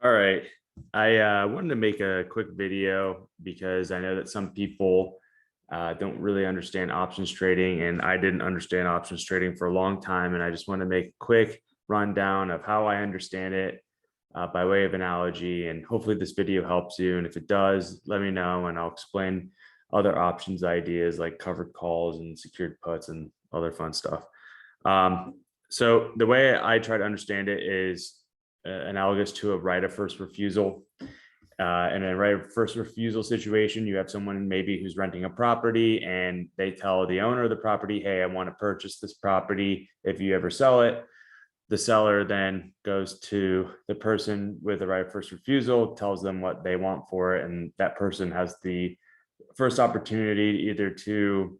All right. I wanted to make a quick video because I know that some people don't really understand options trading, and I didn't understand options trading for a long time. And I just want to make a quick rundown of how I understand it by way of analogy. And hopefully, this video helps you. And if it does, let me know, and I'll explain other options ideas like covered calls and secured puts and other fun stuff. So the way I try to understand it is analogous to a right of first refusal. In a right of first refusal situation, you have someone maybe who's renting a property and they tell the owner of the property, hey, I want to purchase this property if you ever sell it. The seller then goes to the person with the right of first refusal, tells them what they want for it, and that person has the first opportunity either to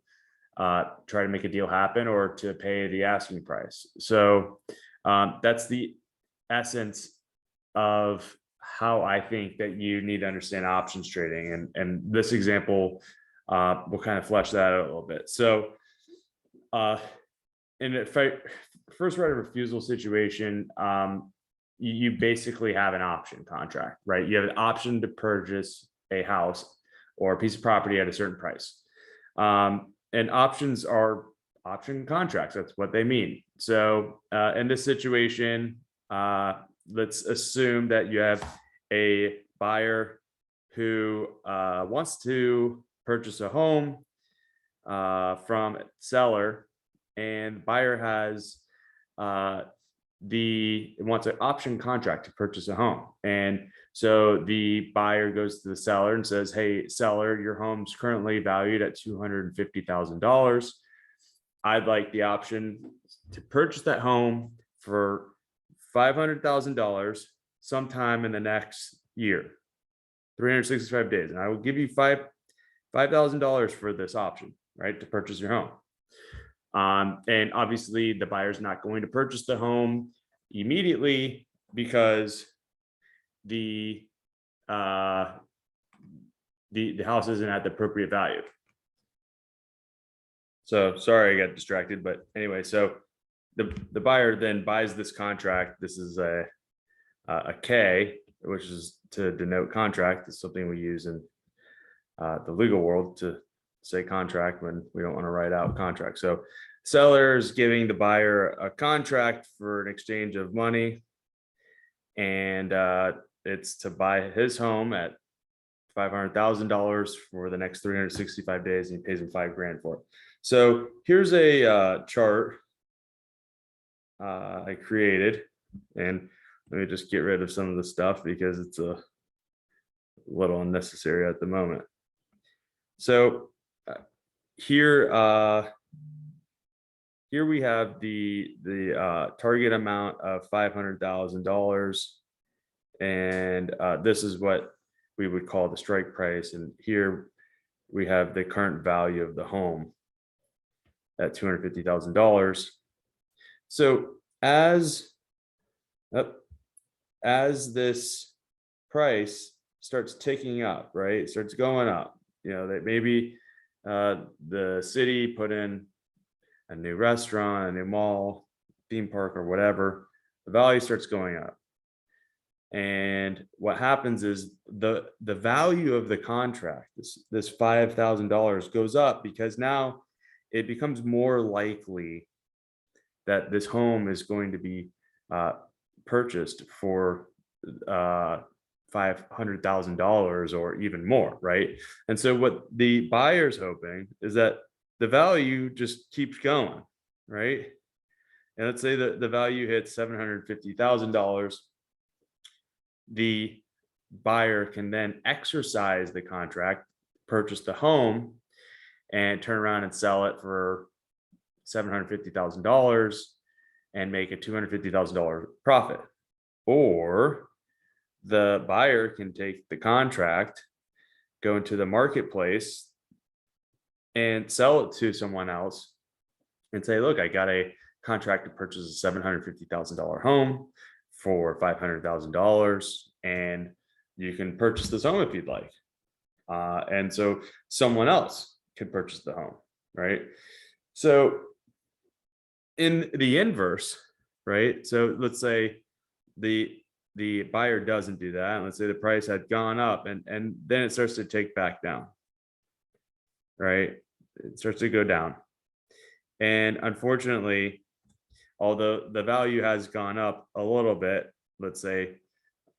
try to make a deal happen or to pay the asking price. So that's the essence of how I think that you need to understand options trading. And this example will kind of flesh that out a little bit. So in a first right of refusal situation, you basically have an option contract, right? You have an option to purchase a house or a piece of property at a certain price. And options are option contracts. That's what they mean. So in this situation, let's assume that you have a buyer who wants to purchase a home from a seller, and buyer has wants an option contract to purchase a home. And so the buyer goes to the seller and says, hey, seller, your home's currently valued at $250,000. I'd like the option to purchase that home for $500,000 sometime in the next year, 365 days. And I will give you $5,000 for this option, right, to purchase your home. And obviously the buyer's not going to purchase the home immediately because the house isn't at the appropriate value. So sorry, I got distracted, but anyway, so the buyer then buys this contract. This is a K, which is to denote contract. It's something we use in the legal world to say contract when we don't want to write out contract. So seller is giving the buyer a contract for an exchange of money, and it's to buy his home at $500,000 for the next 365 days, and he pays him $5,000 for it. So here's a chart I created, and let me just get rid of some of the stuff because it's a little unnecessary at the moment. So here we have the target amount of $500,000, and this is what we would call the strike price. And here we have the current value of the home at $250,000. So as this price starts ticking up, right, it starts going up, that maybe the city put in a new restaurant, a new mall, theme park, or whatever, the value starts going up. And what happens is the value of the contract, this $5,000, goes up because now it becomes more likely that this home is going to be purchased for $500,000 or even more, right? And so what the buyer's hoping is that the value just keeps going, right? And let's say that the value hits $750,000. The buyer can then exercise the contract, purchase the home, and turn around and sell it for $750,000 and make a $250,000 profit. Or the buyer can take the contract, go into the marketplace, and sell it to someone else and say, look, I got a contract to purchase a $750,000 home for $500,000, and you can purchase this home if you'd like. And so someone else could purchase the home, right? So in the inverse, right? So let's say the the buyer doesn't do that, and let's say the price had gone up, and then it starts to take back down, right? It starts to go down. And unfortunately, although the value has gone up a little bit, let's say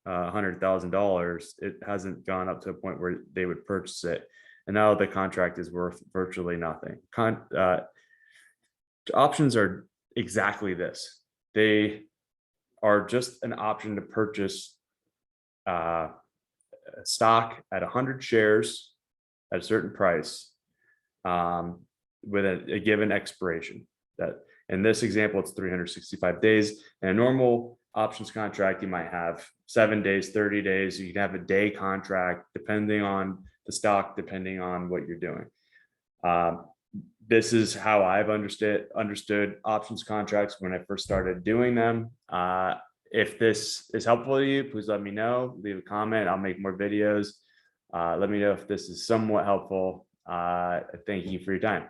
$100,000, it hasn't gone up to a point where they would purchase it. And now the contract is worth virtually nothing. Options are exactly this. They are just an option to purchase stock at 100 shares at a certain price with a given expiration. That in this example, it's 365 days. In a normal options contract, you might have 7 days, 30 days. You can have a day contract depending on the stock, depending on what you're doing. This is how I've understood options contracts when I first started doing them. If this is helpful to you, please let me know. Leave a comment. I'll make more videos. Let me know if this is somewhat helpful. Thank you for your time.